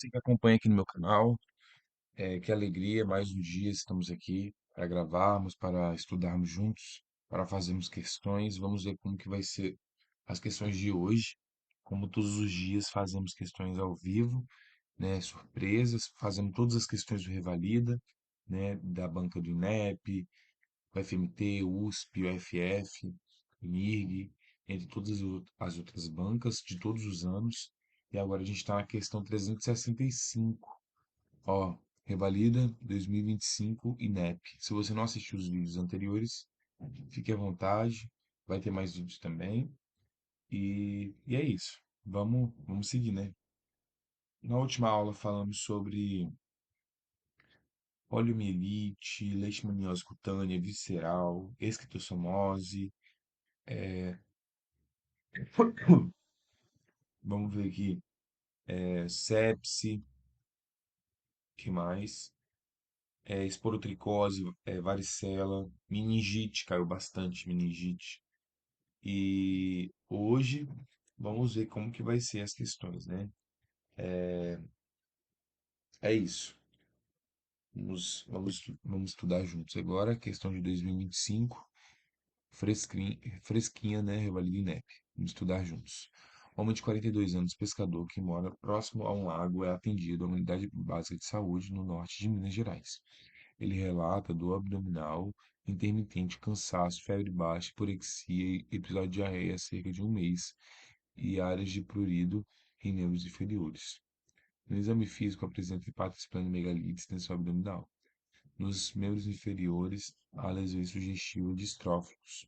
Você que acompanha aqui no meu canal, que alegria, mais um dia estamos aqui para gravarmos, para estudarmos juntos, para fazermos questões. Vamos ver como que vai ser as questões de hoje. Como todos os dias fazemos questões ao vivo, né, surpresas, fazemos todas as questões do Revalida, né, da banca do INEP, o FMT, o USP, o FF, o MIRG, entre todas as outras bancas de todos os anos. E agora a gente está na questão 365. Ó, Revalida 2025 INEP. Se você não assistiu os vídeos anteriores, fique à vontade. Vai ter mais vídeos também. E é isso. Vamos seguir, né? Na última aula falamos sobre poliomielite, leishmaniose cutânea, visceral, esquistossomose. Vamos ver aqui. Sepse, que mais? Esporotricose, varicela, meningite, caiu bastante meningite. E hoje vamos ver como que vai ser as questões, né? É isso. Vamos estudar juntos agora, questão de 2025, fresquinha, fresquinha, né? Revalida INEP. Vamos estudar juntos. Homem de 42 anos, pescador que mora próximo a um lago, é atendido à unidade básica de saúde no norte de Minas Gerais. Ele relata dor abdominal, intermitente, cansaço, febre baixa, porexia e episódio de diarreia há cerca de um mês e áreas de prurido em membros inferiores. No exame físico apresenta hepato esplenomegalia e distensão abdominal. Nos membros inferiores, há lesões sugestivas de estrófilos.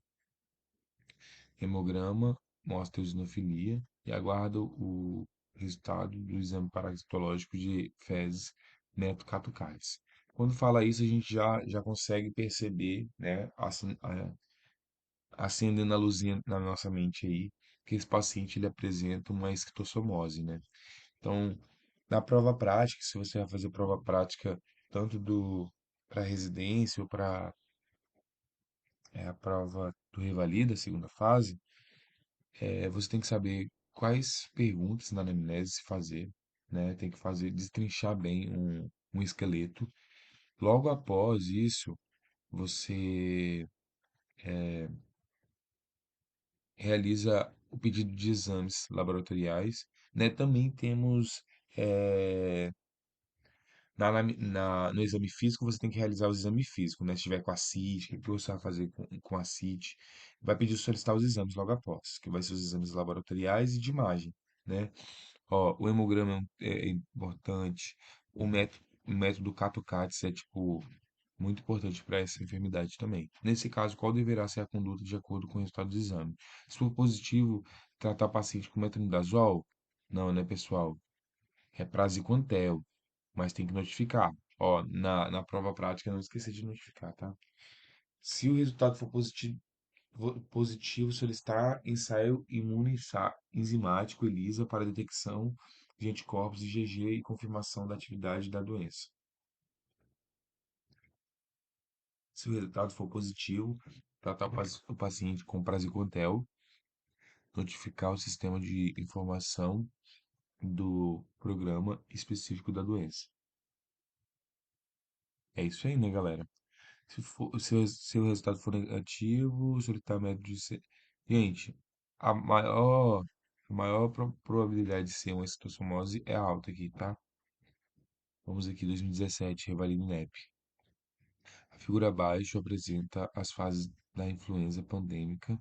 Hemograma mostra eosinofilia e aguarda o resultado do exame parasitológico de fezes neto-catucais. Quando fala isso, a gente já consegue perceber, né, acendendo a luzinha na nossa mente aí, que esse paciente ele apresenta uma esquistossomose, né? Então, na prova prática, se você vai fazer prova prática tanto do para residência ou para a prova do Revalida, segunda fase, você tem que saber quais perguntas na anamnese se fazer, né? Tem que fazer, destrinchar bem um esqueleto. Logo após isso, você realiza o pedido de exames laboratoriais, né? Também temos eh, no exame físico, você tem que realizar o exame físico, né? Se tiver com a CIT, o que você vai fazer com a CIT? Vai pedir solicitar os exames logo após, que vai ser os exames laboratoriais e de imagem, né? Ó, o hemograma é importante, o método Cato-Cates é, tipo, muito importante para essa enfermidade também. Nesse caso, qual deverá ser a conduta de acordo com o resultado do exame? Se for positivo, tratar o paciente com metronidazol? Não, né, pessoal? É praziquantel, mas tem que notificar. Ó, na prova prática, não esqueça de notificar, tá? Se o resultado for positivo, solicitar ensaio imunoenzimático ELISA para detecção de anticorpos IgG e confirmação da atividade da doença. Se o resultado for positivo, tratar o paciente com praziquantel, notificar o sistema de informação do programa específico da doença. É isso aí, né, galera? Se o resultado for negativo, solicitar método de ser. Gente, a maior probabilidade de ser uma citosomose é alta aqui, tá? Vamos aqui, 2017, Revalida INEP. A figura abaixo apresenta as fases da influenza pandêmica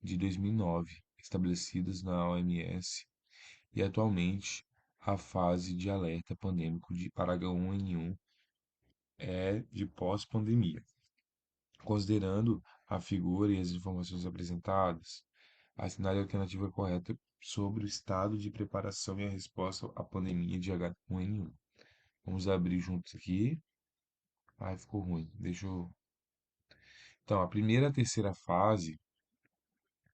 de 2009, estabelecidas na OMS, e atualmente a fase de alerta pandêmico para H1N1 é de pós-pandemia. Considerando a figura e as informações apresentadas, assinale a alternativa correta sobre o estado de preparação e a resposta à pandemia de H1N1. Vamos abrir juntos aqui. Ai, ficou ruim. Deixa eu. Então, a primeira e a terceira fase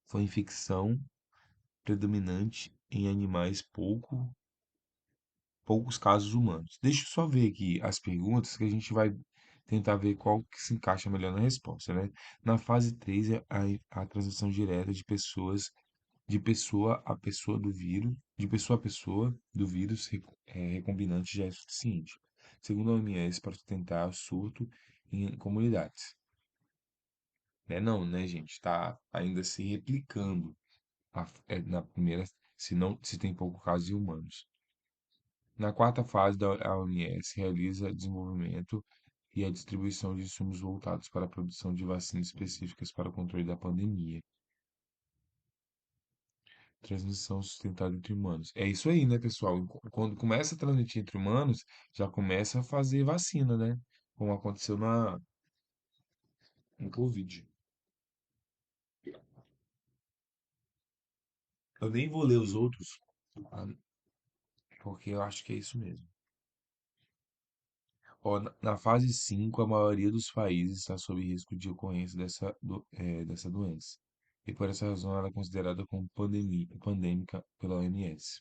foi infecção predominante em animais poucos casos humanos. Deixa eu só ver aqui as perguntas que a gente vai tentar ver qual que se encaixa melhor na resposta, né? Na fase 3 é a transmissão direta de pessoas de pessoa a pessoa do vírus, de pessoa a pessoa do vírus recombinante já é suficiente, segundo a OMS, para sustentar o surto em comunidades. Né? Não, né, gente? Está ainda se replicando na primeira, se não, se tem pouco caso em humanos. Na quarta fase, a OMS realiza desenvolvimento e a distribuição de insumos voltados para a produção de vacinas específicas para o controle da pandemia. Transmissão sustentada entre humanos. É isso aí, né, pessoal? Quando começa a transmitir entre humanos, já começa a fazer vacina, né? Como aconteceu no Covid. Eu nem vou ler os outros, ah, porque eu acho que é isso mesmo. Ó, na fase 5, a maioria dos países está sob risco de ocorrência dessa doença. E por essa razão ela é considerada como pandêmica pela OMS.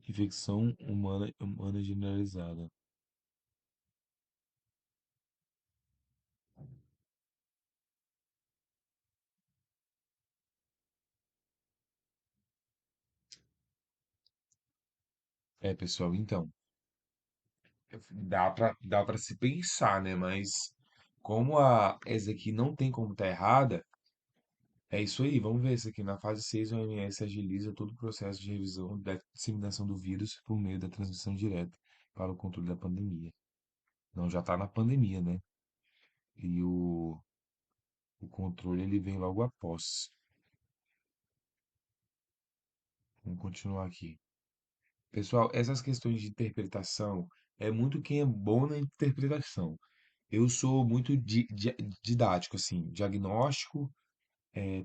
Infecção humana generalizada. É, pessoal, então, dá para se pensar, né? Mas como essa aqui não tem como estar errada, é isso aí. Vamos ver isso aqui. Na fase 6, a OMS agiliza todo o processo de revisão da disseminação do vírus por meio da transmissão direta para o controle da pandemia. Não, já está na pandemia, né? E o controle ele vem logo após. Vamos continuar aqui. Pessoal, essas questões de interpretação é muito quem é bom na interpretação. Eu sou muito didático, assim, diagnóstico,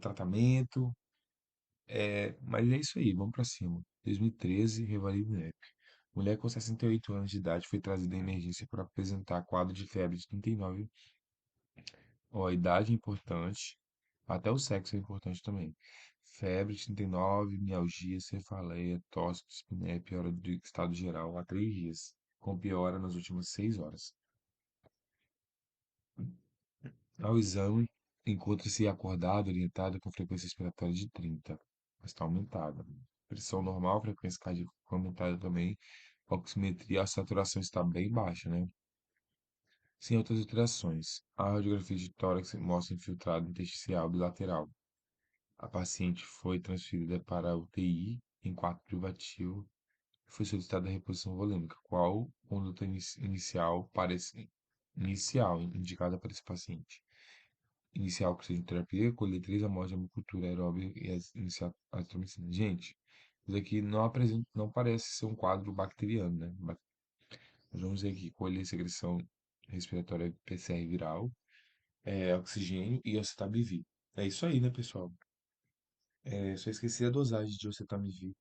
tratamento, mas é isso aí, vamos pra cima. 2013, Revalida INEP. Mulher com 68 anos de idade foi trazida em emergência para apresentar quadro de febre de 39. Ó, a idade é importante, até o sexo é importante também. Febre de 39, mialgia, cefaleia, tosse, dispneia, piora do estado geral há 3 dias, com piora nas últimas 6 horas. Ao exame, encontra-se acordado, orientado com frequência respiratória de 30, mas está aumentada. Pressão normal, frequência cardíaca aumentada também. Oximetria, a saturação está bem baixa, né? Sem outras alterações. A radiografia de tórax mostra infiltrado intersticial bilateral. A paciente foi transferida para a UTI em quarto privativo e foi solicitada a reposição volêmica. Qual conduta inicial indicada para esse paciente? Inicial precisa de terapia, coletriz, amostra de hemocultura aeróbica e iniciar azitromicina. Gente, isso aqui não parece ser um quadro bacteriano, né? Nós vamos ver aqui, colher secreção respiratória PCR viral, oxigênio e oseltamivir. É isso aí, né, pessoal? Só esqueci a dosagem de oseltamivir.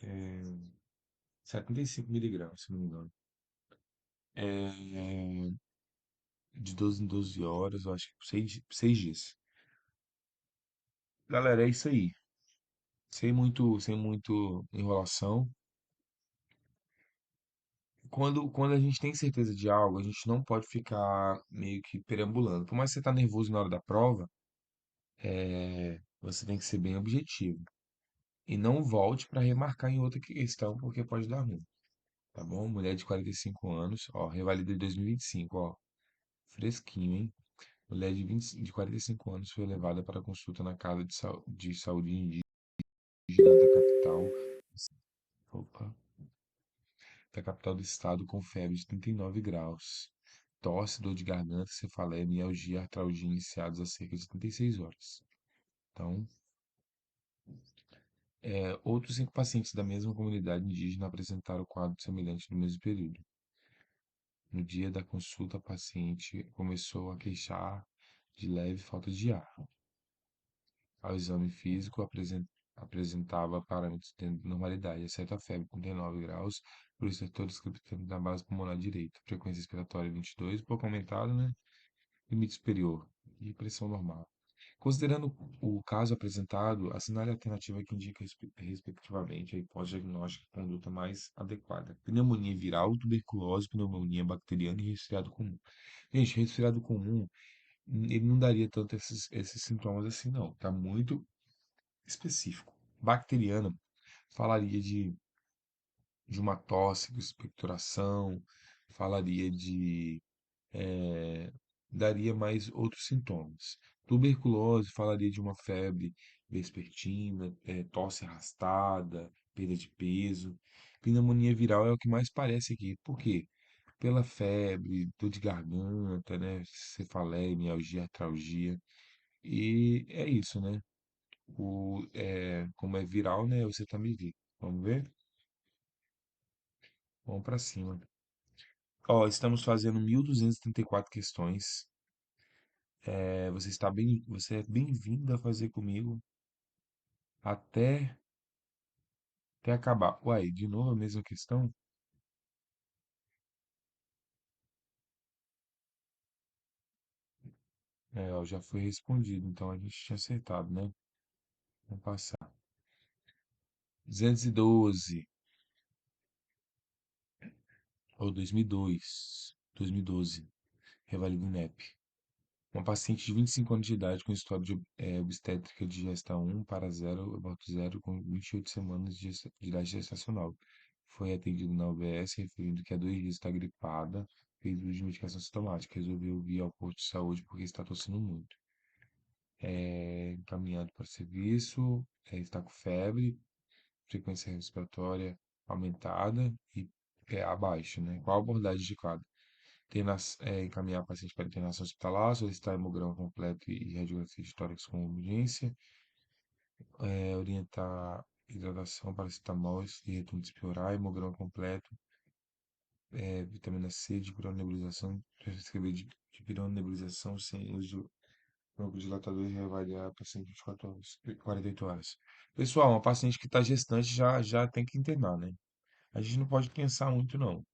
É 75 miligramas, se não me engano. É, de 12 em 12 horas, eu acho que 6 dias. Galera, é isso aí. Sem muito enrolação. Quando a gente tem certeza de algo, a gente não pode ficar meio que perambulando. Por mais que você tá nervoso na hora da prova, você tem que ser bem objetivo. E não volte para remarcar em outra questão, porque pode dar ruim. Tá bom? Mulher de 45 anos, ó, revalida de 2025, ó. Fresquinho, hein? Mulher de 45 anos foi levada para consulta na casa de saúde indígena opa, da capital do estado com febre de 39 graus. Tosse, dor de garganta, cefaleia, mialgia, artralgia iniciados há cerca de 36 horas. Então, outros 5 pacientes da mesma comunidade indígena apresentaram quadro semelhante no mesmo período. No dia da consulta, a paciente começou a queixar de leve falta de ar. Ao exame físico, apresentava parâmetros dentro da normalidade, exceto a febre, 39 graus, por isso todos na base pulmonar direita. Frequência respiratória 22, pouco aumentada, né? Limite superior e pressão normal. Considerando o caso apresentado, assinale a alternativa que indica, respectivamente, a hipótese diagnóstica e conduta mais adequada. Pneumonia viral, tuberculose, pneumonia bacteriana e resfriado comum. Gente, resfriado comum, ele não daria tanto esses sintomas assim, não. Tá muito. específico. Bacteriana, falaria de uma tosse, expectoração, falaria de eh, daria mais outros sintomas. Tuberculose falaria de uma febre vespertina, tosse arrastada, perda de peso. Pneumonia viral é o que mais parece aqui. Por quê? Pela febre, dor de garganta, né? Cefaleia, mialgia, artralgia. E é isso, né? Como é viral, né? Você tá me vendo. Vamos ver? Vamos para cima. Ó, estamos fazendo 1.234 questões. Você é bem-vindo a fazer comigo até acabar. Uai, de novo a mesma questão? É, ó, já foi respondido, então a gente tinha acertado, né? Vamos passar. 212, ou 2002, 2012, Revalida INEP. Uma paciente de 25 anos de idade com história de obstétrica de gesta 1 para 0, aborto 0, com 28 semanas de idade gestacional. Foi atendida na UBS, referindo que há 2 dias está gripada, fez uso de medicação sintomática. Resolveu vir ao posto de saúde porque está tossindo muito. Encaminhado para o serviço, está com febre, frequência respiratória aumentada e abaixo, né? Qual a abordagem indicada? Encaminhar a paciente para internação hospitalar, solicitar hemograma completo e radiografia de tórax com urgência, orientar hidratação, paracetamol e retorno piorar, hemograma completo, vitamina C, de nebulização, prescrever de nebulização sem uso de broncodilatador e reavaliar a paciente 24 horas, 48 horas. Pessoal, uma paciente que está gestante já tem que internar, né? A gente não pode pensar muito, não.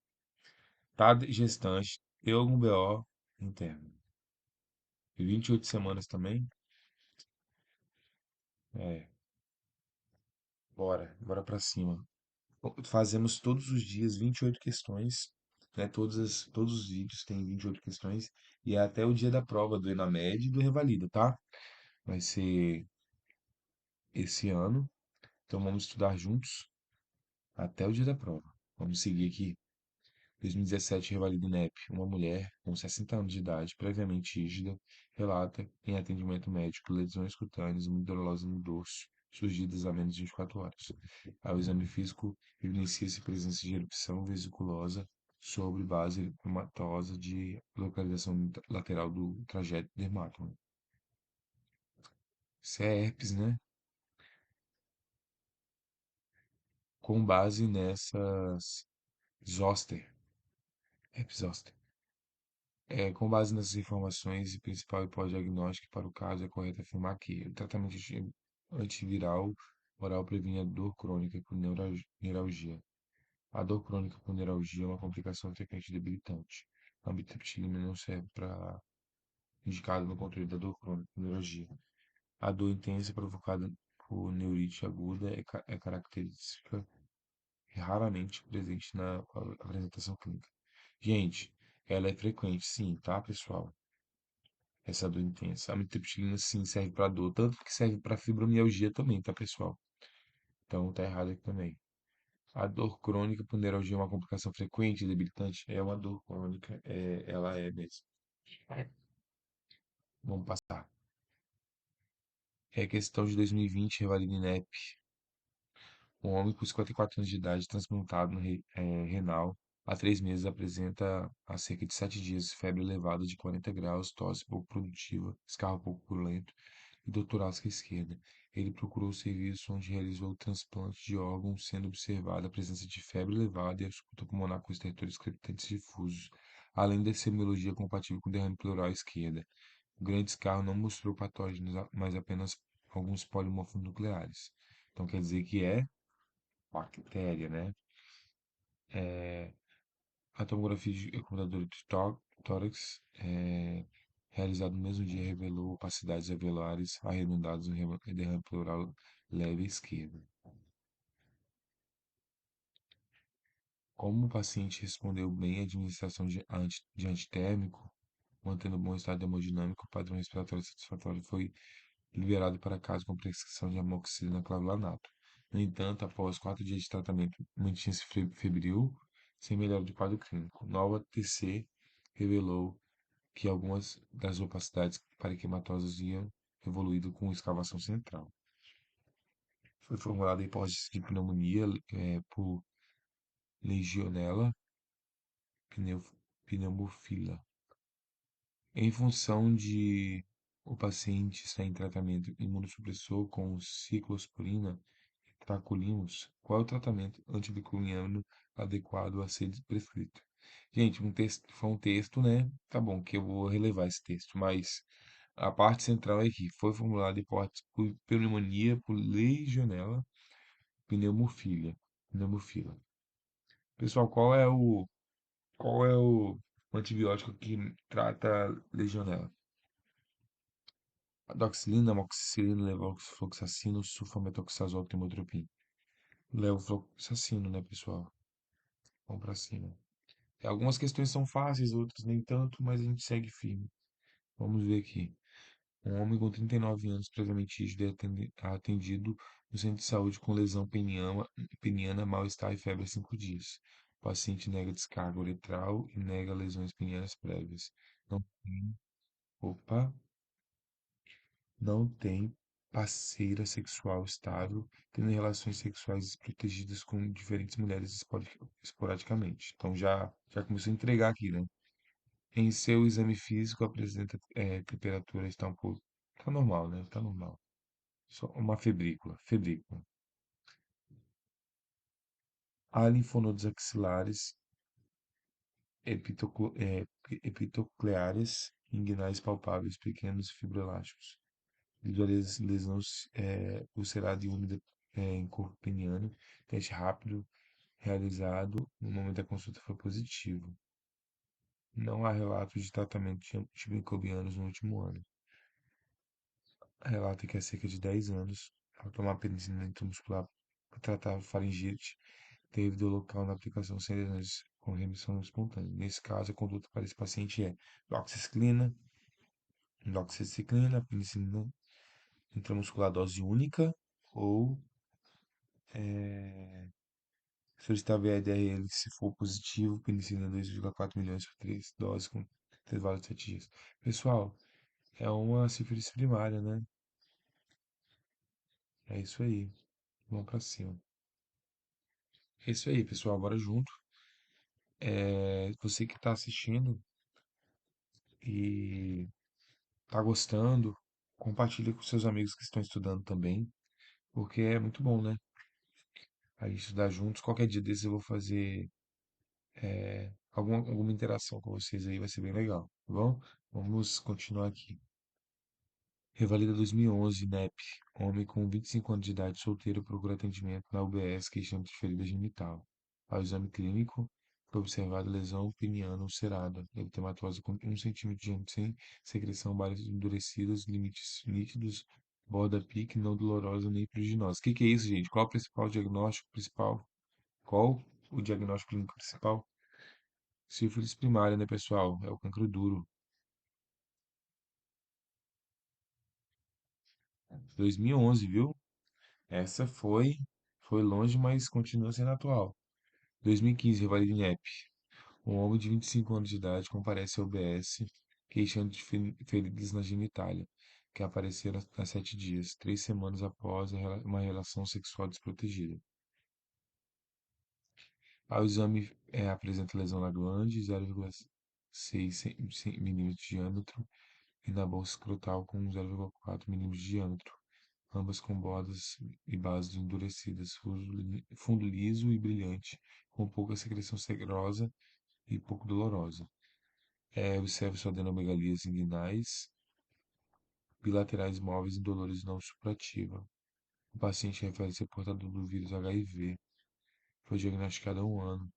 Tá gestante, deu algum BO, interno. E 28 semanas também? É, bora pra cima. Fazemos todos os dias 28 questões, né? Todos os vídeos têm 28 questões e é até o dia da prova do Enamed e do Revalida, tá? Vai ser esse ano, então vamos estudar juntos até o dia da prova. Vamos seguir aqui. 2017, Revalida INEP. Uma mulher com 60 anos de idade, previamente rígida, relata em atendimento médico lesões cutâneas e dolorosas no dorso, surgidas há menos de 24 horas. Ao exame físico, evidencia-se presença de erupção vesiculosa sobre base hematosa de localização lateral do trajeto dermato. Isso é herpes, né? Com base nessas zoster, herpes zoster. Com base nessas informações, o principal hipodiagnóstico para o caso é correto afirmar que o tratamento antiviral oral previne a dor crônica por neuralgia. A dor crônica por neuralgia é uma complicação frequente e debilitante. A amitriptilina não serve para indicado no controle da dor crônica por neuralgia. A dor intensa provocada por neurite aguda é característica e raramente presente na apresentação clínica. Gente, ela é frequente, sim, tá, pessoal? Essa dor intensa. A amitriptilina, sim, serve para dor, tanto que serve para fibromialgia também, tá, pessoal? Então, tá errado aqui também. A dor crônica por neuralgia é uma complicação frequente e debilitante? É uma dor crônica, ela é mesmo. Vamos passar. É questão de 2020, Revalida INEP. Um homem com 54 anos de idade, transplantado no renal, há 3 meses apresenta há cerca de 7 dias febre elevada de 40 graus, tosse pouco produtiva, escarro pouco purulento e dor torácica esquerda. Ele procurou o serviço onde realizou o transplante de órgão, sendo observada a presença de febre elevada e ausculta pulmonar com estertores crepitantes difusos, além de semiologia compatível com derrame pleural à esquerda. O grande escarro não mostrou patógenos, mas apenas alguns polimorfos nucleares. Então quer dizer que é bactéria, né? A tomografia de computador de tórax, realizada no mesmo dia, revelou opacidades alveolares arredondadas no derrame pleural leve à esquerda. Como o paciente respondeu bem à administração de antitérmico, mantendo bom estado hemodinâmico, o padrão respiratório satisfatório foi liberado para casa com prescrição de amoxicilina clavulanato. No entanto, após 4 dias de tratamento, mantinha-se febril, sem melhora do quadro clínico. Nova TC revelou que algumas das opacidades paraquematosas iam evoluído com escavação central. Foi formulada a hipótese de pneumonia por Legionella pneumophilia. Em função de o paciente estar em tratamento imunossupressor com ciclosporina e tacrolimus, qual é o tratamento antimicrobiano adequado a ser prescrito? Gente, foi um texto, né? Tá bom, que eu vou relevar esse texto, mas a parte central é que foi formulada hipótese por pneumonia por Legionella pneumophila. Pneumophila. Pessoal, qual é o antibiótico que trata Legionella? Doxilina, amoxicilina, levofloxacino, sulfametoxazol, trimotropin. Levofloxacino, né, pessoal? Vamos pra cima. Algumas questões são fáceis, outras nem tanto, mas a gente segue firme. Vamos ver aqui. Um homem com 39 anos, previamente rígido, é atendido no centro de saúde com lesão peniana, mal-estar e febre há 5 dias. O paciente nega descarga uretral e nega lesões penianas prévias. Não tem, opa, não tem parceira sexual estável, tendo relações sexuais desprotegidas com diferentes mulheres esporadicamente. Então já começou a entregar aqui, né? Em seu exame físico apresenta temperatura está um pouco, tá normal, né? Tá normal. Só uma febrícula. Há linfonodos axilares, epitocleares, inguinais palpáveis, pequenos e fibroelásticos. Lesões ulcerada e úmida em corpo peniano. Teste rápido realizado no momento da consulta foi positivo. Não há relatos de tratamento de antimicrobianos no último ano. Relata que há cerca de 10 anos, ao tomar penicilina intramuscular para tratar faringite, teve do local na aplicação sem lesões com remissão espontânea. Nesse caso, a conduta para esse paciente é doxiciclina, penicilina intramuscular dose única ou solicitar VDRL se for positivo, penicilina 2,4 milhões por 3 doses com intervalo de 7 dias. Pessoal, é uma sífilis primária, né? É isso aí. Vamos pra cima. É isso aí, pessoal. Bora junto. Você que está assistindo e está gostando, compartilhe com seus amigos que estão estudando também, porque é muito bom, né? A gente estudar juntos. Qualquer dia desses eu vou fazer alguma interação com vocês aí, vai ser bem legal, tá bom? Vamos continuar aqui. Revalida 2011, NEP. Homem com 25 anos de idade, solteiro, procura atendimento na UBS, queixando de ferida genital. Ao exame clínico, foi observada lesão peniana ulcerada, epidermatose com 1 cm de diâmetro sem secreção, bares endurecidas, limites nítidos, borda pique, não dolorosa nem pruriginosa. O que que é isso, gente? Qual o principal diagnóstico principal? Qual o diagnóstico clínico principal? Sífilis primária, né, pessoal? É o cancro duro. 2011, viu? Essa foi longe, mas continua sendo atual. 2015, revalida INEP. Um homem de 25 anos de idade comparece ao UBS, queixando de feridas na genitália, que apareceram há 7 dias, 3 semanas após uma relação sexual desprotegida. Ao exame apresenta lesão na glande, 0,6 milímetros de diâmetro, e na bolsa escrotal com 0,4 milímetros de diâmetro, ambas com bordas e bases endurecidas, fundo liso e brilhante, com pouca secreção serosa e pouco dolorosa. Observe-se adenomegalias inguinais, bilaterais móveis e dolores não suprativa. O paciente refere ser portador do vírus HIV. Foi diagnosticado há um ano.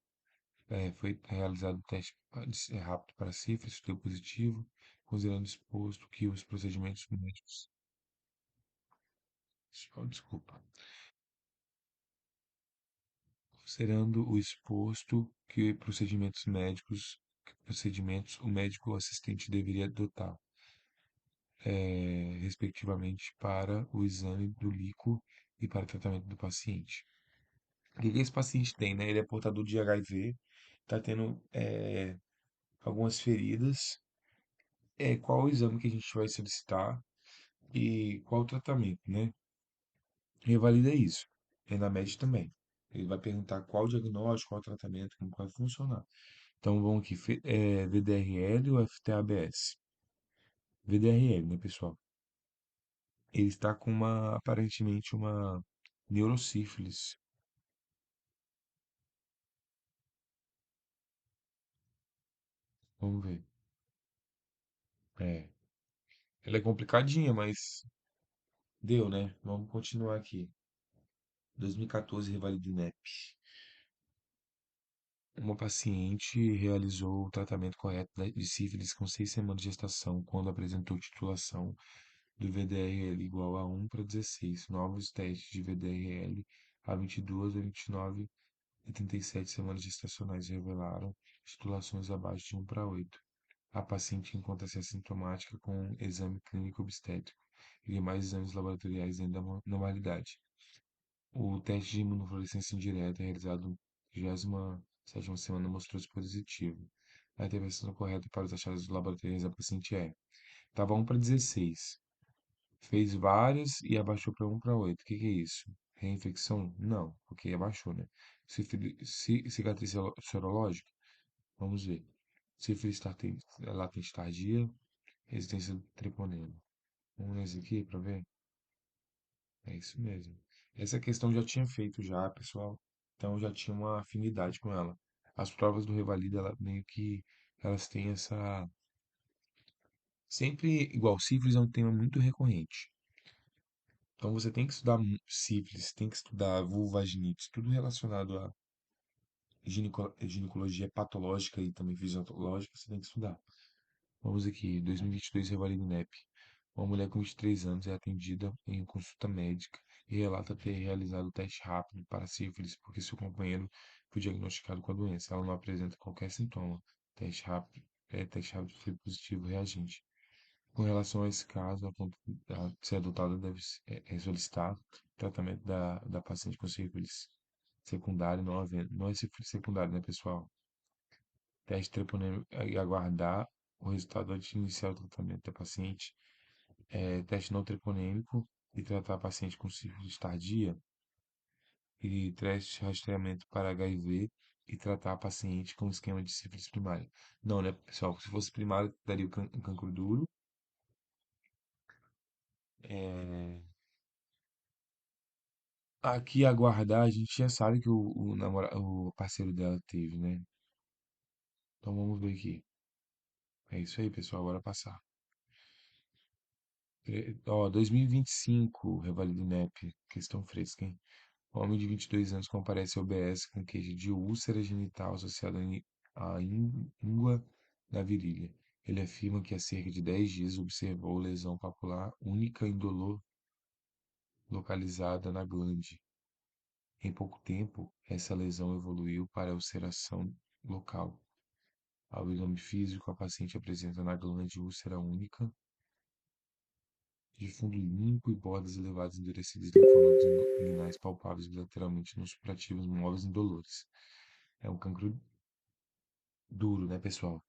Foi realizado o teste rápido para sífilis, deu positivo, considerando exposto que os procedimentos médicos. Desculpa. Considerando o exposto que procedimentos o médico ou assistente deveria adotar. respectivamente, para o exame do líquor e para o tratamento do paciente. O que que esse paciente tem, né? Ele é portador de HIV, está tendo algumas feridas. Qual o exame que a gente vai solicitar e qual o tratamento, né? Revalida isso. Enamed também. Ele vai perguntar qual o diagnóstico, qual o tratamento, como vai funcionar. Então vamos aqui, VDRL ou FTABS? VDRL, né, pessoal? Ele está com aparentemente uma neurosífilis. Vamos ver. É, ela é complicadinha, mas deu, né? Vamos continuar aqui. 2014, revalida INEP. Uma paciente realizou o tratamento correto de sífilis com 6 semanas de gestação, quando apresentou titulação do VDRL igual a 1:16. Novos testes de VDRL a 22, a 29 e 37 semanas gestacionais revelaram titulações abaixo de 1:8. A paciente encontra-se assintomática com exame clínico obstétrico e demais exames laboratoriais dentro da normalidade. O teste de imunofluorescência indireta realizado na 27ª semana mostrou-se positivo. A intervenção correta para os achados laboratoriais da paciente estava 1:16. Fez várias e abaixou para 1:8. O que que é isso? Reinfecção? Não, porque abaixou, né? Cicatriz sorológica? Vamos ver. Sífilis latente tardia, resistência do treponema. Vamos nesse aqui para ver? É isso mesmo. Essa questão eu já tinha feito já, pessoal. Então eu já tinha uma afinidade com ela. As provas do Revalida, ela meio que elas têm essa sempre igual, sífilis é um tema muito recorrente. Então você tem que estudar sífilis, tem que estudar vulvaginite, tudo relacionado a ginecologia patológica e também fisiológica, você tem que estudar. Vamos aqui, 2022, Revalida INEP. Uma mulher com 23 anos é atendida em consulta médica e relata ter realizado o teste rápido para sífilis porque seu companheiro foi diagnosticado com a doença. Ela não apresenta qualquer sintoma. Teste rápido foi positivo reagente. Com relação a esse caso, a ponto a ser adotada deve solicitar tratamento da paciente com sífilis secundário, não havendo, não é sífilis secundário, né, pessoal? Teste treponêmico e aguardar o resultado antes de iniciar o tratamento da paciente. Teste não treponêmico e tratar a paciente com sífilis tardia e teste de rastreamento para HIV e tratar a paciente com esquema de sífilis primária. Não, né, pessoal? Se fosse primário, daria o cancro duro. É, aqui aguardar, a gente já sabe que o parceiro dela teve, né? Então vamos ver aqui. É isso aí, pessoal. Bora passar. Ó, 2025, Revalida INEP, questão fresca, hein? Homem de 22 anos comparece ao OBS com queixa de úlcera genital associada à íngua na virilha. Ele afirma que há cerca de 10 dias observou lesão papular única indolor localizada na glande. Em pouco tempo, essa lesão evoluiu para ulceração local. Ao exame físico, a paciente apresenta na glande úlcera única, de fundo limpo e bordas elevadas endurecidas, linfonodos inguinais palpáveis bilateralmente nos suprativos móveis indolores. É um cancro duro, né, pessoal?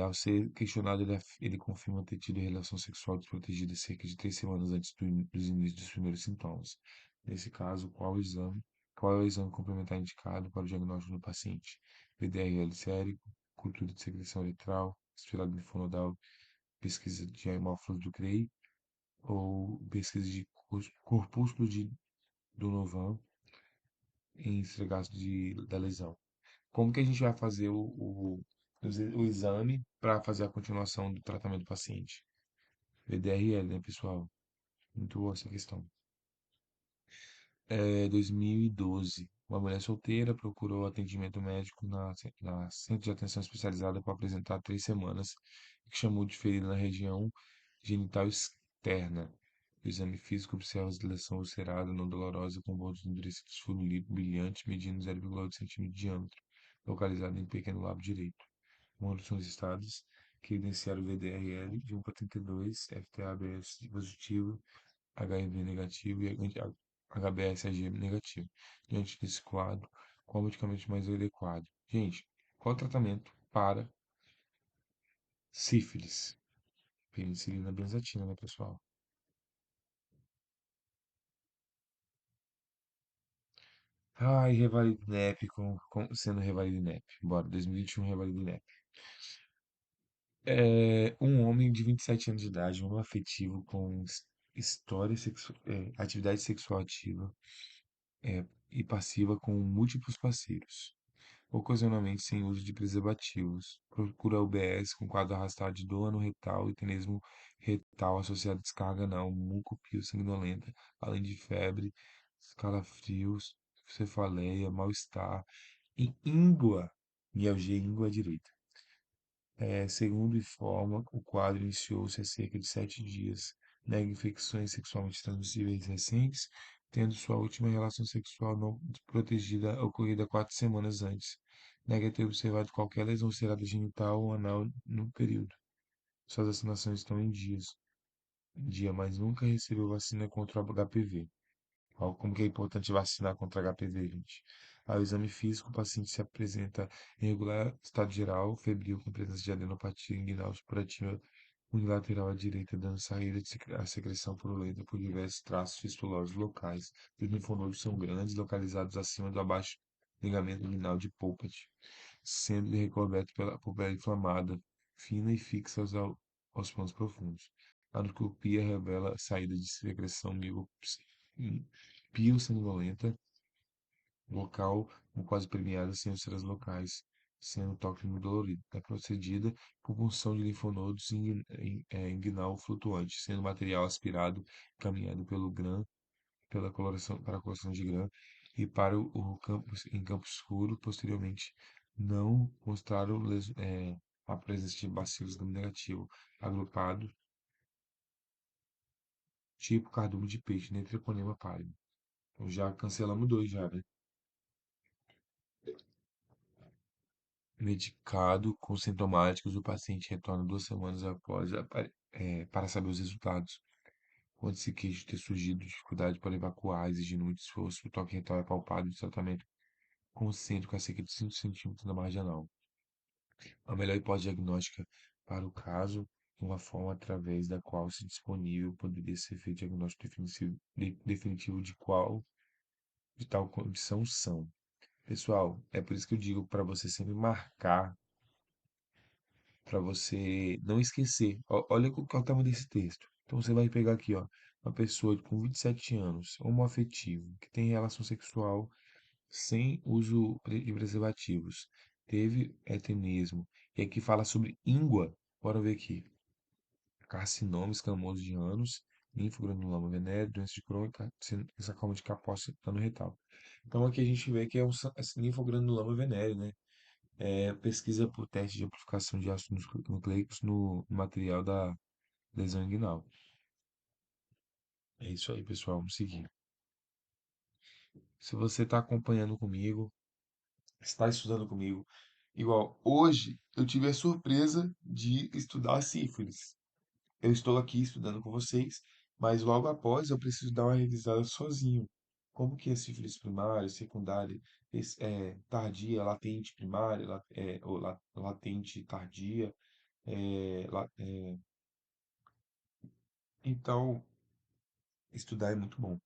Ao ser questionado, ele confirma ter tido relação sexual desprotegida cerca de 3 semanas antes dos inícios dos primeiros sintomas. Nesse caso, qual é o exame complementar indicado para o diagnóstico do paciente? PDRL sérico, cultura de secreção letral, espiral linfonodal, pesquisa de hemófilos do Cray ou pesquisa de corpúsculo de Donovan em esfregaço da lesão. Como que a gente vai fazer o exame para fazer a continuação do tratamento do paciente? VDRL, né, pessoal? Muito boa essa questão. 2012. Uma mulher solteira procurou atendimento médico na Centro de Atenção Especializada para apresentar 3 semanas, que chamou de ferida na região genital externa. O exame físico observa a lesão ulcerada não dolorosa com bordos endurecidos brilhantes medindo 0,8 cm de diâmetro, localizado em pequeno lábio direito. Uma dos estados que evidenciaram VDRL de 1 para 32, FTABS positivo, HIV negativo e HBsAg negativo. Diante desse quadro, qual o medicamento mais adequado? Gente, qual o tratamento para sífilis? Penicilina benzatina, né, pessoal? Ai, Revalid NEP sendo Revalid NEP. Bora, 2021 Revalid NEP. Um homem de 27 anos de idade, homoafetivo, com atividade sexual ativa e passiva com múltiplos parceiros, ocasionalmente sem uso de preservativos. Procura UBS com quadro arrastado de dor no retal e tenesmo retal associado a descarga anal, mucopio sanguinolenta, além de febre, calafrios, cefaleia, mal-estar e íngua, mialgia íngua direita. Segundo informa, o quadro iniciou-se há cerca de 7 dias. Nega infecções sexualmente transmissíveis recentes, tendo sua última relação sexual não protegida ocorrida 4 semanas antes. Nega ter observado qualquer lesão cerada genital ou anal no período. Suas vacinações estão em dia, mas nunca recebeu vacina contra o HPV. Ó, como que é importante vacinar contra HPV, gente. Ao exame físico, o paciente se apresenta em regular estado geral, febril, com presença de adenopatia inguinal supurativa unilateral à direita, dando saída à secreção purulenta por diversos traços fistulosos locais. Os linfonodos são grandes, localizados acima do abaixo ligamento inguinal de Pulpit, sendo recoberto pela pupila inflamada, fina e fixa aos pontos profundos. A endoscopia revela saída de secreção pio-sanguinolenta local, mucosa permeada sem úlceras locais, sendo toque muito dolorido. É procedida por punção de linfonodos inguinal flutuante, sendo material aspirado, caminhado pelo GRAM, para a coloração de GRAM e para o campo, em campo escuro, posteriormente não mostraram a presença de bacilos gram-negativo agrupado, tipo cardume de peixe, nem treponema pálido. Então já cancelamos dois já, né? Medicado com sintomáticos, o paciente retorna 2 semanas após para saber os resultados. Quando se queixa ter surgido dificuldade para evacuar, exigindo muito esforço, o toque retal é palpado de tratamento concêntrico a cerca de 5 centímetros da marginal. A melhor hipótese diagnóstica para o caso, uma forma através da qual, se disponível, poderia ser feito diagnóstico definitivo de tal condição são. Pessoal, é por isso que eu digo para você sempre marcar, para você não esquecer. Olha qual é o tamanho desse texto. Então você vai pegar aqui, ó, uma pessoa com 27 anos, homoafetivo, que tem relação sexual sem uso de preservativos, teve etenismo, e aqui fala sobre íngua. Bora ver aqui. Carcinoma escamoso de ânus, linfogranuloma venéreo, doença de Crohn e sarcoma de Kaposi no retal. Então aqui a gente vê que é um linfogranuloma venéreo, né? Pesquisa por teste de amplificação de ácidos nucleicos no material da lesão inguinal. É isso aí, pessoal. Vamos seguir. Se você está acompanhando comigo, está estudando comigo, igual hoje eu tive a surpresa de estudar sífilis. Eu estou aqui estudando com vocês, mas logo após eu preciso dar uma revisada sozinho. Como que é sífilis primária, secundária, tardia, latente primária, ou latente tardia, é, la- é, então, estudar é muito bom.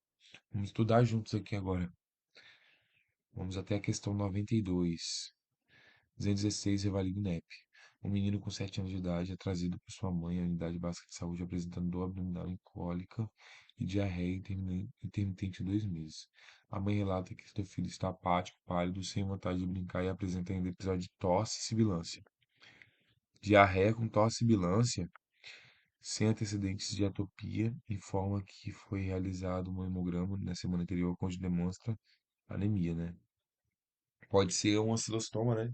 Vamos estudar juntos aqui agora. Vamos até a questão 92. 216, revalida o NEP. Um menino com 7 anos de idade é trazido por sua mãe à unidade básica de saúde apresentando dor abdominal em cólica e diarreia intermitente em 2 meses. A mãe relata que seu filho está apático, pálido, sem vontade de brincar e apresenta ainda episódio de tosse e sibilância. Diarreia com tosse e sibilância sem antecedentes de atopia, informa que foi realizado um hemograma na semana anterior, onde demonstra anemia, né? Pode ser um ancilostoma, né?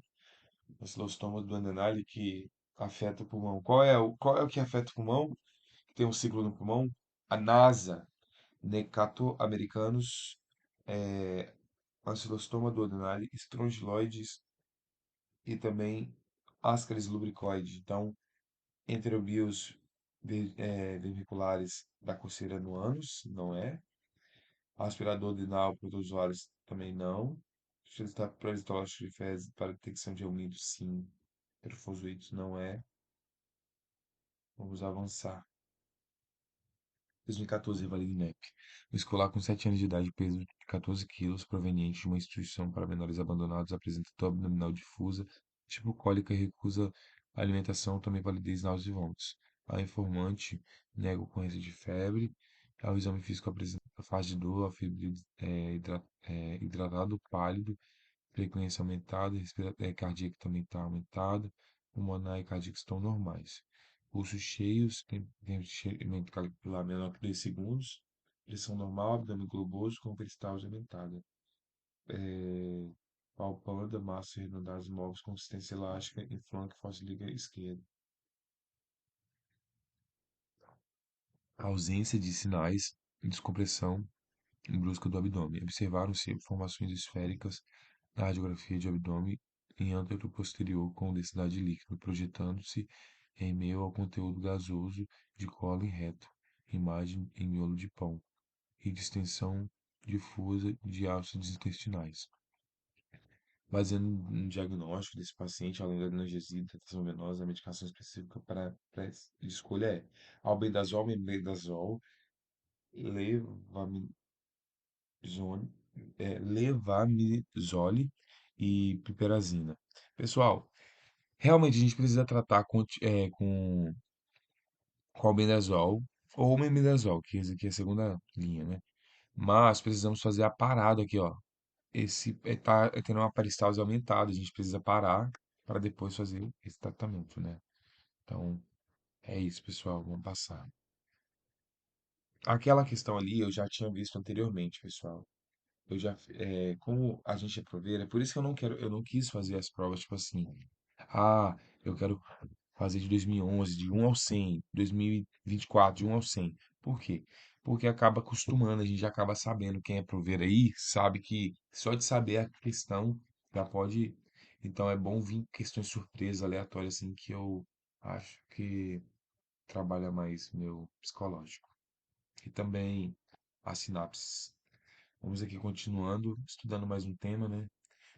Ancilostoma do Andenali que afeta o pulmão. Qual é o que afeta o pulmão? Que tem um ciclo no pulmão? A NASA, Necato americanus, ancilostoma do Andenali, estrongiloides e também Ascaris lubricoide. Então, Enterobios vesiculares da coceira no ânus, não é. Aspirador anal protozoários também não. Está parasitológico de fezes para detecção de eunídeos, sim. Trofozoídeos não é. Vamos avançar. 2014, Vale do INEP. Um escolar com 7 anos de idade, peso de 14 quilos, proveniente de uma instituição para menores abandonados, apresenta dor abdominal difusa, tipo cólica e recusa a alimentação, também validez, náuseas e vômitos. A informante nega ocorrência de febre. Ao exame físico apresenta fase de dor, a febre hidratado, pálido, frequência aumentada, cardíaca também está aumentada, pulmonar e cardíaca estão normais. Pulsos cheios, tempo de enchimento capilar menor que 2 segundos, pressão normal, abdômen globoso com peristalse aumentada. É, palpando, massa e redondez móveis, consistência elástica em flanco e força liga esquerda. Ausência de sinais de descompressão brusca do abdômen. Observaram-se formações esféricas na radiografia de abdômen em ântero posterior com densidade líquida, projetando-se em meio ao conteúdo gasoso de colo em reto, imagem em miolo de pão, e distensão difusa de ácidos intestinais. Baseando no diagnóstico desse paciente, além da analgesia e tratação venosa, a medicação específica para escolha é albendazol, mebendazol, levamisole, levamisole e piperazina. Pessoal, realmente a gente precisa tratar com albendazol ou mebendazol, que esse aqui é a segunda linha, né? Mas precisamos fazer a parada aqui, ó. Tá tendo uma peristalse aumentada, a gente precisa parar para depois fazer esse tratamento, né? Então, é isso, pessoal, vamos passar. Aquela questão ali eu já tinha visto anteriormente, pessoal. Como a gente é proveira, é por isso que eu não quis fazer as provas, tipo assim, ah, eu quero fazer de 2011, de 1 ao 100, 2024, de 1 ao 100. Por quê? Porque acaba acostumando, a gente já acaba sabendo quem é proveira aí, sabe que só de saber a questão já pode. Então é bom vir questões surpresas, aleatórias, assim, que eu acho que trabalha mais meu psicológico. E também as sinapses. Vamos aqui continuando, estudando mais um tema, né?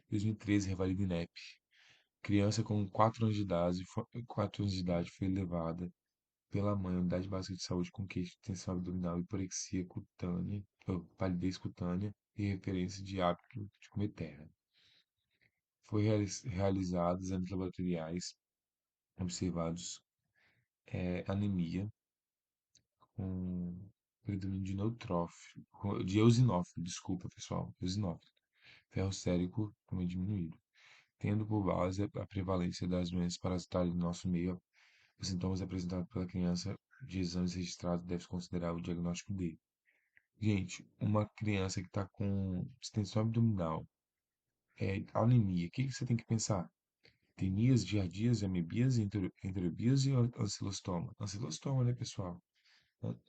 2013, Revalida INEP. Criança com 4 anos de idade, 4 anos de idade foi levada pela mãe à unidade básica de saúde com queixa de tensão abdominal, hiporexia cutânea, palidez cutânea e referência de hábito de comer terra. Foi realizados exames laboratoriais observados anemia com predomínio de neutrófilo, de eosinófilo, desculpa pessoal, eosinófilo, ferro sérico também diminuído, tendo por base a prevalência das doenças parasitárias no nosso meio. Os sintomas apresentados pela criança de exames registrados deve considerar o diagnóstico dele. Gente, uma criança que está com distensão abdominal, anemia, o que que você tem que pensar? Tenias, giardias, amebias, enterobias e ancilostoma. Ancilostoma, né, pessoal?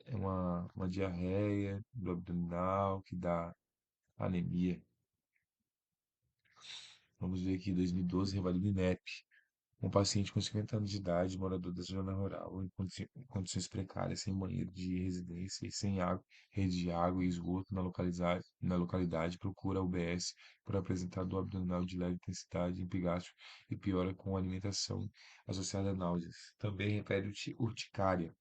É uma diarreia do abdominal que dá anemia. Vamos ver aqui, 2012, revalida INEP. Um paciente com 50 anos de idade, morador da zona rural, em condições precárias, sem banheiro de residência e sem água, rede de água e esgoto na localidade, procura a UBS por apresentar dor abdominal de leve intensidade, epigástrio e piora com alimentação associada a náuseas. Também refere urticária.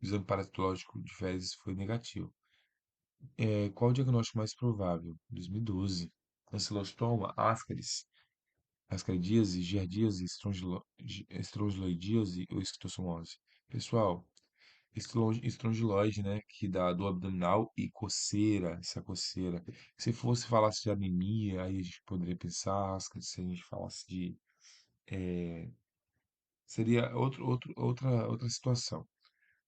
O exame parasitológico de fezes foi negativo. Qual o diagnóstico mais provável? 2012. Ancilostoma, ascaris, ascaridíase, giardíase, estrongiloidíase ou esquistossomose. Pessoal, estrongiloide, né, que dá dor abdominal e coceira, essa coceira. Se fosse falasse de anemia, aí a gente poderia pensar, ascaris, se a gente falasse de, seria outra situação.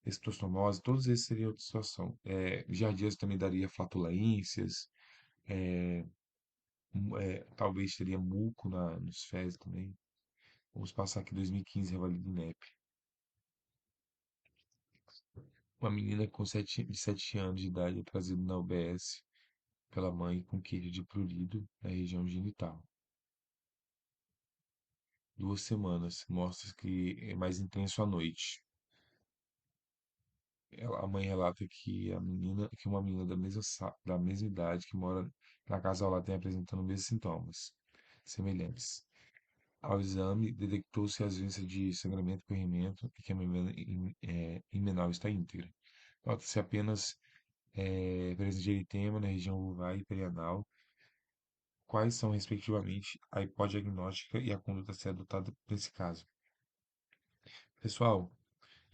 Esquistossomose, todos esses seriam outra situação. Giardíase também daria flatulências, talvez teria muco nos fezes também. Vamos passar aqui 2015, Revalida INEP. Uma menina de 7 anos de idade é trazida na UBS pela mãe com queixa de prurido na região genital. 2 semanas. Mostra que é mais intenso à noite. A mãe relata que uma menina da mesma idade que mora na casa ao lado tem apresentando os mesmos sintomas semelhantes. Ao exame, detectou-se ausência de sangramento e corrimento e que a membrana imenal está íntegra. Nota-se apenas presença de eritema na região vulvar e perianal. Quais são, respectivamente, a hipótese diagnóstica e a conduta a ser adotada nesse caso? Pessoal,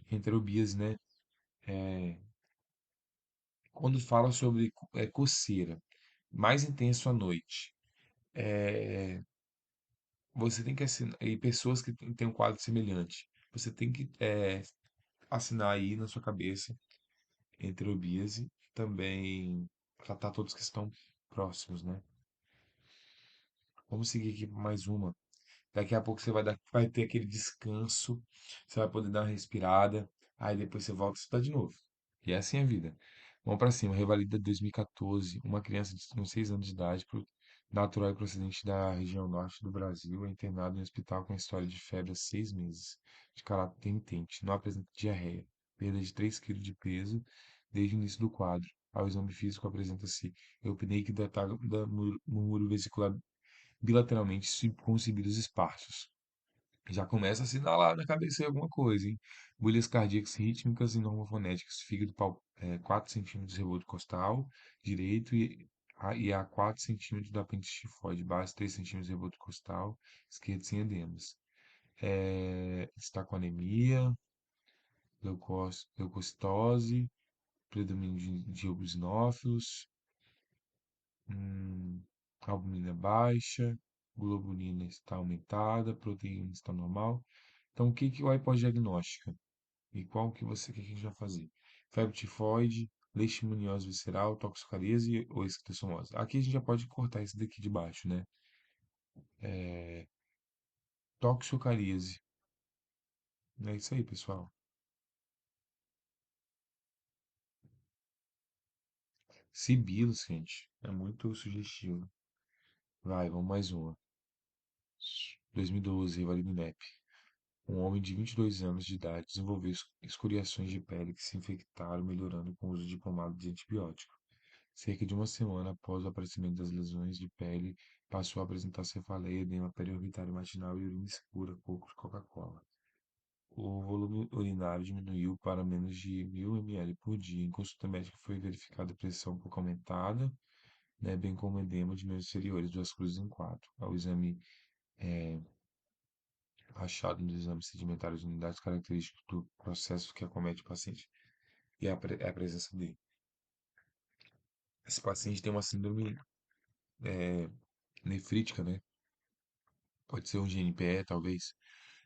enterobias, né? é, Quando fala sobre coceira, mais intenso à noite, é, você tem que assinar, e pessoas que têm um quadro semelhante, você tem que assinar aí na sua cabeça enterobíase, também tratar todos que estão próximos, né? Vamos seguir aqui para mais uma. Daqui a pouco você vai ter aquele descanso, você vai poder dar uma respirada, aí depois você volta e estudar de novo. E é assim a vida. Vamos para cima. Revalida 2014. Uma criança com 6 anos de idade, natural e procedente da região norte do Brasil, é internada em um hospital com história de febre há 6 meses, de caráter intermitente. Não apresenta diarreia. Perda de 3 quilos de peso desde o início do quadro. Ao exame físico apresenta-se eupneic da murmúrio vesicular bilateralmente concebidos esparsos. Já começa a assinalar na cabeça aí alguma coisa, hein? Bolhas cardíacas rítmicas e normofonéticas. Fígado 4 centímetros revolto costal direito e a 4 centímetros da apêndice tifoide. Base 3 centímetros revolto costal esquerdo sem edemas. Está com anemia, leucocitose, predomínio de eosinófilos, albumina baixa, globulina está aumentada, proteína está normal. Então, o que que é a hipodiagnóstica? E qual que a gente vai fazer? Febre tifoide, leishmaniose visceral, toxocariase ou esquistossomose. Aqui a gente já pode cortar esse daqui de baixo, né? Toxocariase. É isso aí, pessoal. Sibilos, gente. É muito sugestivo. Vai, vamos mais uma. 2012, Valinep. Um homem de 22 anos de idade desenvolveu escoriações de pele que se infectaram, melhorando com o uso de pomada de antibiótico. Cerca de uma semana após o aparecimento das lesões de pele, passou a apresentar cefaleia, edema periorbitário matinal e urina escura, pouco de Coca-Cola. O volume urinário diminuiu para menos de 1.000 ml por dia. Em consulta médica foi verificada a pressão um pouco aumentada, né, bem como edema de membros inferiores, duas cruzes em quatro. Ao exame achado nos exames sedimentários de unidades características do processo que acomete o paciente e a presença dele. Esse paciente tem uma síndrome nefrítica, né? Pode ser um GNPE, talvez.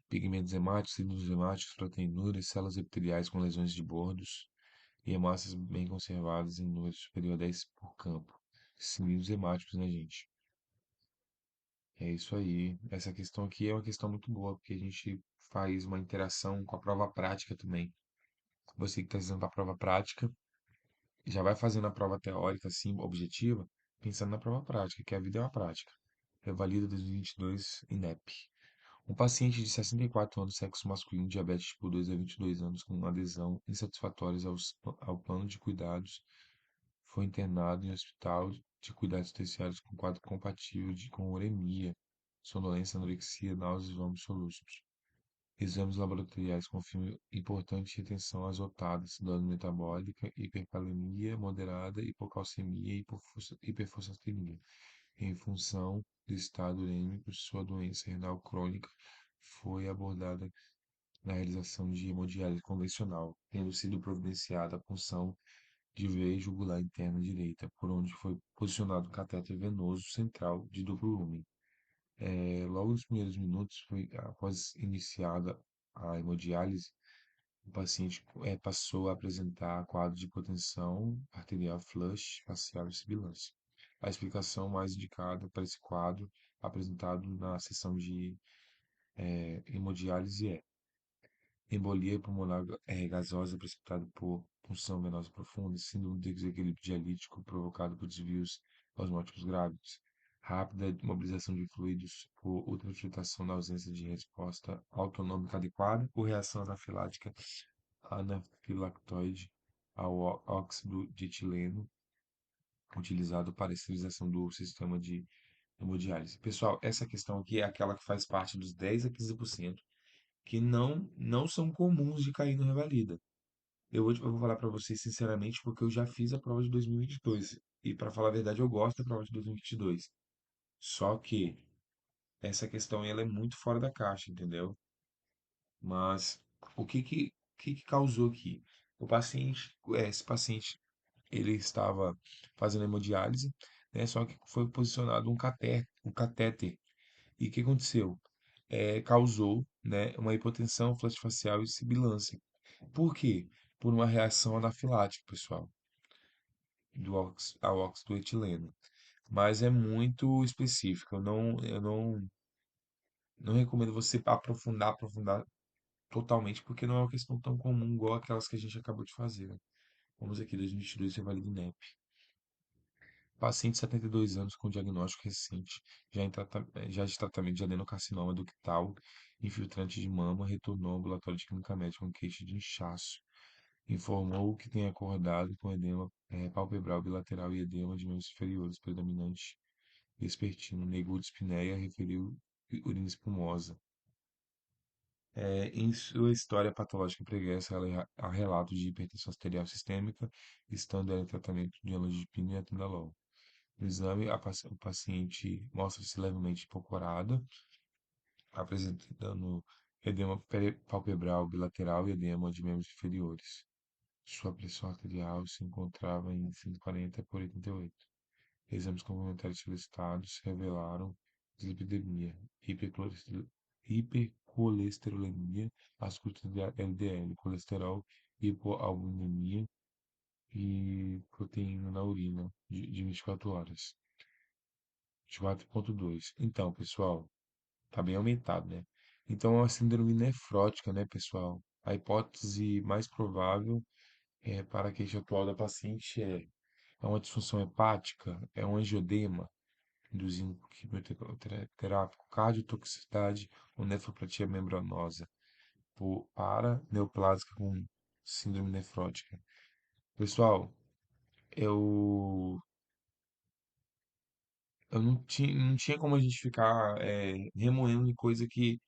Pigmentos hemáticos, cilindros hemáticos, proteinuras, células epiteliais com lesões de bordos e hemácias bem conservadas em número superior a 10 por campo. Cilindros hemáticos, né, gente? É isso aí. Essa questão aqui é uma questão muito boa, porque a gente faz uma interação com a prova prática também. Você que está fazendo a prova prática, já vai fazendo a prova teórica, assim, objetiva, pensando na prova prática, que a vida é uma prática. Revalida 2022, INEP. Um paciente de 64 anos, sexo masculino, diabetes tipo 2 a 22 anos, com adesão insatisfatória ao plano de cuidados, foi internado em hospital de cuidados terciários com quadro compatível com uremia, sonolência, anorexia, náuseas e vômitos solúcidos. Exames laboratoriais confirmam importante retenção azotada, dose metabólica, hipercalemia moderada, hipocalcemia e hiperfosfatemia. Em função do estado urêmico, sua doença renal crônica foi abordada na realização de hemodiálise convencional, tendo sido providenciada a punção de veia jugular interna direita, por onde foi posicionado o catéter venoso central de duplo lumen. Logo nos primeiros minutos, após iniciada a hemodiálise, o paciente passou a apresentar quadro de hipotensão arterial flush, facial e sibilância. A explicação mais indicada para esse quadro, apresentado na sessão de hemodiálise, é embolia pulmonar gasosa precipitada por punção venosa profunda, síndrome de desequilíbrio dialítico provocado por desvios osmóticos graves, rápida mobilização de fluidos por ultrafiltração na ausência de resposta autonômica adequada, por reação anafilactoide ao óxido de etileno, utilizado para a esterilização do sistema de hemodiálise. Pessoal, essa questão aqui é aquela que faz parte dos 10 a 15% que não são comuns de cair no Revalida. Eu vou falar para vocês sinceramente porque eu já fiz a prova de 2022 e para falar a verdade eu gosto da prova de 2022. Só que essa questão ela é muito fora da caixa, entendeu? Mas o que que causou aqui? Esse paciente, ele estava fazendo hemodiálise, né? Só que foi posicionado um catéter. E o que aconteceu? Causou, né, uma hipotensão flash-facial e sibilância. Por quê? Por uma reação anafilática, pessoal, ao óxido etileno. Mas é muito específico. Eu não recomendo você aprofundar totalmente, porque não é uma questão tão comum igual aquelas que a gente acabou de fazer, né? Vamos aqui, 2022, Revalida INEP. Paciente de 72 anos com diagnóstico recente, já de tratamento de adenocarcinoma ductal, infiltrante de mama, retornou ao ambulatório de clínica médica com queixa de inchaço. Informou que tem acordado com edema palpebral bilateral e edema de membros inferiores predominante vespertino. Negou dispneia, referiu urina espumosa. Em sua história patológica pregressa, ela há relatos de hipertensão arterial sistêmica, estando ela em tratamento de angiopenia e atenolol. No exame, o paciente mostra-se levemente hipocorada, apresentando edema palpebral bilateral e edema de membros inferiores. Sua pressão arterial se encontrava em 140 por 88. Exames complementares solicitados revelaram dislipidemia, hipercolesterolemia, asculto de LDL, colesterol, hipoalbuminemia e proteína na urina de 24 horas. 24,2. Então, pessoal, tá bem aumentado, né? Então, é uma síndrome nefrótica, né, pessoal? A hipótese mais provável para a queixa atual da paciente é uma disfunção hepática, é um angiodema, induzindo quimioterápico, cardiotoxicidade ou nefropatia membranosa, para neoplásica com síndrome nefrótica. Pessoal, eu, eu não tinha como a gente ficar remoendo em coisa que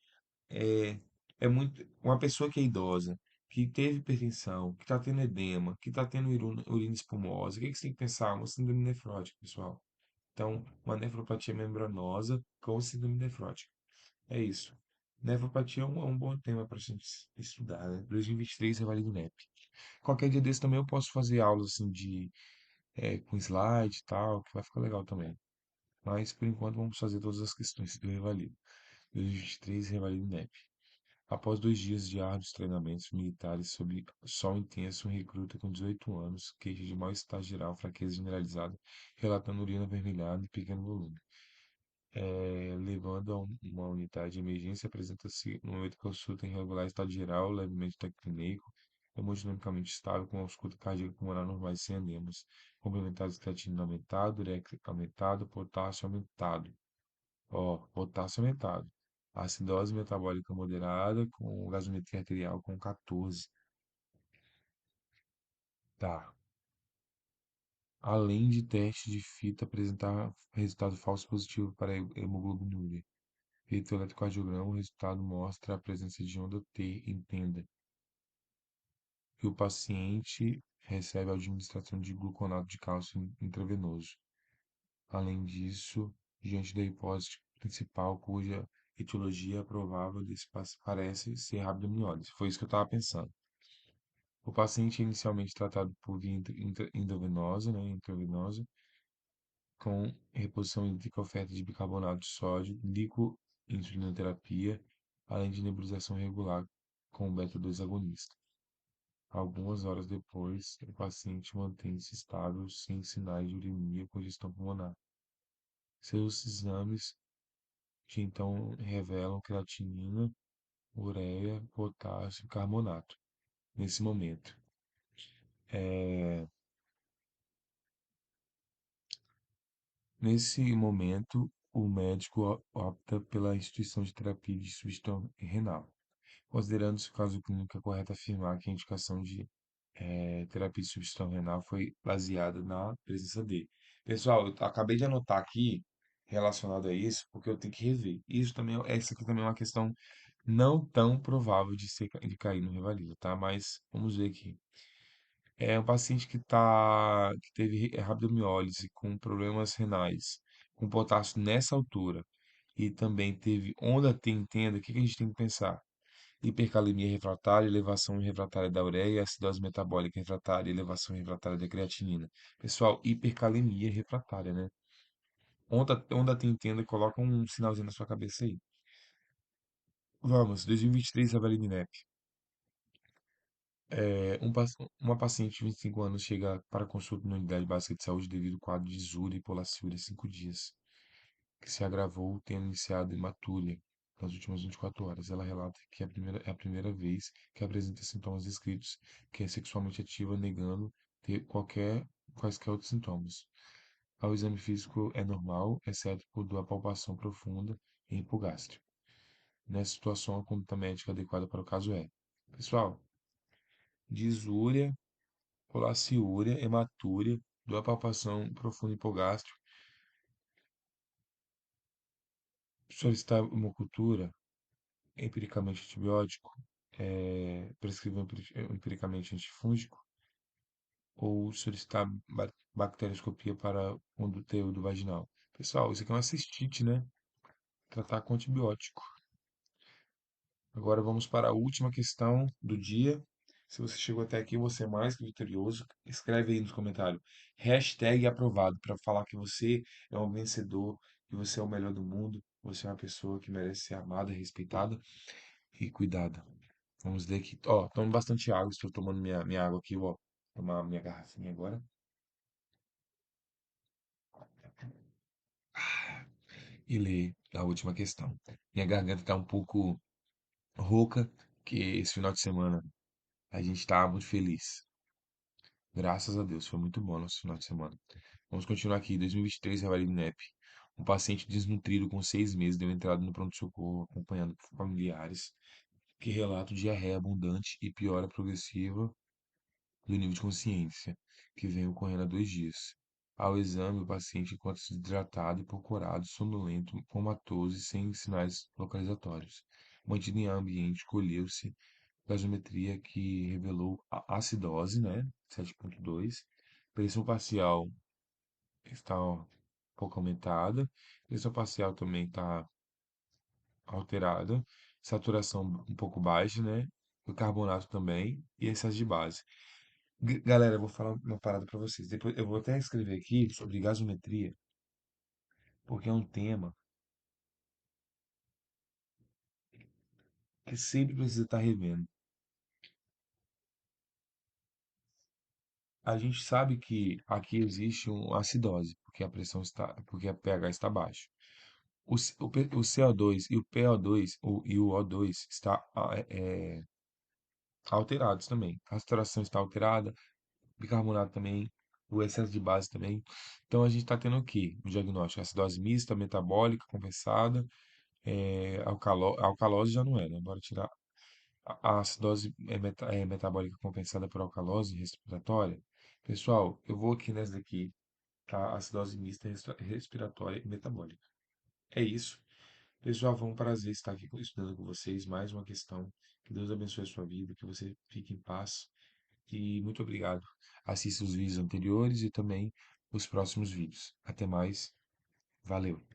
é, é muito. Uma pessoa que é idosa, que teve hipertensão, que está tendo edema, que está tendo urina espumosa, o que que você tem que pensar? Uma síndrome nefrótica, pessoal. Então, uma nefropatia membranosa com síndrome nefrótica. É isso. Nefropatia é um bom tema para a gente estudar, né? 2023 é Vale do NEP. Qualquer dia desse também eu posso fazer aulas assim com slide e tal, que vai ficar legal também. Mas por enquanto vamos fazer todas as questões do Revalido. 2023 Revalido NEP. Após 2 dias de árduos treinamentos militares sob sol intenso, um recruta com 18 anos, queixa de mal-estar geral, fraqueza generalizada, relatando urina avermelhada e pequeno volume. Levando a uma unidade de emergência, apresenta-se no momento que consulta em regular estado geral, levemente taquipneico, hemodinamicamente estável, com ausculta cardíaca pulmonar normais sem enemas, complementares de creatinina aumentado, ureca aumentado, potássio aumentado. Ó, potássio aumentado. Acidose metabólica moderada, com gasometria arterial com 14. Tá. Além de teste de fita apresentar resultado falso positivo para hemoglobinuria. Feito o eletrocardiograma, o resultado mostra a presença de onda T. Entenda que o paciente recebe a administração de gluconato de cálcio intravenoso. Além disso, diante da hipótese principal, cuja etiologia provável desse parece ser rabdomiólise. Foi isso que eu estava pensando. O paciente é inicialmente tratado por via endovenosa, né, intravenosa, com reposição hídrica, oferta de bicarbonato de sódio, glicoinsulinoterapia, além de nebulização regular com o beta-2 agonista. Algumas horas depois, o paciente mantém-se estável, sem sinais de uremia e congestão pulmonar. Seus exames de então revelam creatinina, ureia, potássio e carbonato. Nesse momento, é, Nesse momento, o médico opta pela instituição de terapia de substituição renal, considerando-se o caso clínico é correto afirmar que a indicação de terapia de substituição renal foi baseada na presença dele. Pessoal, eu acabei de anotar aqui relacionado a isso, porque eu tenho que rever. Isso também, essa aqui também é uma questão não tão provável de cair no Revalida, tá? Mas vamos ver aqui. É um paciente que teve rabdomiólise com problemas renais, com potássio nessa altura, e também teve onda tenda, o que que a gente tem que pensar? Hipercalemia refratária, elevação refratária da ureia, acidose metabólica refratária, elevação refratária da creatinina. Pessoal, hipercalemia refratária, né? Onda tenda, coloca um sinalzinho na sua cabeça aí. Vamos, 2023, Avaline NEP. Uma paciente de 25 anos chega para consulta na unidade básica de saúde devido ao quadro de zúria e polacíuria há 5 dias, que se agravou tendo iniciado hematúria nas últimas 24 horas. Ela relata que é a primeira vez que apresenta sintomas descritos, que é sexualmente ativa, negando ter quaisquer outros sintomas. O exame físico é normal, exceto por dor palpação profunda e hipogástrico. Nessa situação, a conduta médica adequada para o caso é: pessoal, disúria, polaciúria, hematúria, dor palpação profunda hipogástrico, solicitar hemocultura, empiricamente antibiótico, prescrever empiricamente antifúngico, ou solicitar bacterioscopia para condutíodo vaginal. Pessoal, isso aqui é uma cistite, né? Tratar com antibiótico. Agora vamos para a última questão do dia. Se você chegou até aqui, você é mais que vitorioso. Escreve aí nos comentários. Hashtag aprovado para falar que você é um vencedor, que você é o melhor do mundo, você é uma pessoa que merece ser amada, respeitada e cuidada. Vamos ler aqui. Ó, tomo bastante água. Estou tomando minha água aqui, ó. Tomar minha garrafinha agora. E ler a última questão. Minha garganta está um pouco rouca, que esse final de semana a gente está muito feliz. Graças a Deus, foi muito bom nosso final de semana. Vamos continuar aqui. 2023, Revalida INEP. Um paciente desnutrido com 6 meses deu entrada no pronto-socorro acompanhado por familiares que relatam diarreia abundante e piora progressiva do nível de consciência, que vem ocorrendo há 2 dias. Ao exame, o paciente encontra-se desidratado, hipocorado, sonolento, comatoso e sem sinais localizatórios. Mantido em ambiente, colheu-se gasometria que revelou a acidose, né? 7,2. Pressão parcial está um pouco aumentada. Pressão parcial também está alterada. Saturação um pouco baixa, né? O carbonato também. E excesso de base. Galera, eu vou falar uma parada para vocês. Depois eu vou até escrever aqui sobre gasometria, porque é um tema que sempre precisa estar revendo. A gente sabe que aqui existe uma acidose, porque a pH está baixa. O CO2 e o PO2 e o O2 está alterados também. A saturação está alterada, bicarbonato também, o excesso de base também. Então a gente está tendo o quê? O diagnóstico, acidose mista, metabólica, compensada, alcalose já não é, né? Bora tirar a acidose metabólica compensada por alcalose respiratória. Pessoal, eu vou aqui nessa daqui, tá? Acidose mista respiratória e metabólica. É isso. Pessoal, foi um prazer estar aqui estudando com vocês. Mais uma questão. Que Deus abençoe a sua vida, que você fique em paz. E muito obrigado. Assista os vídeos anteriores e também os próximos vídeos. Até mais. Valeu.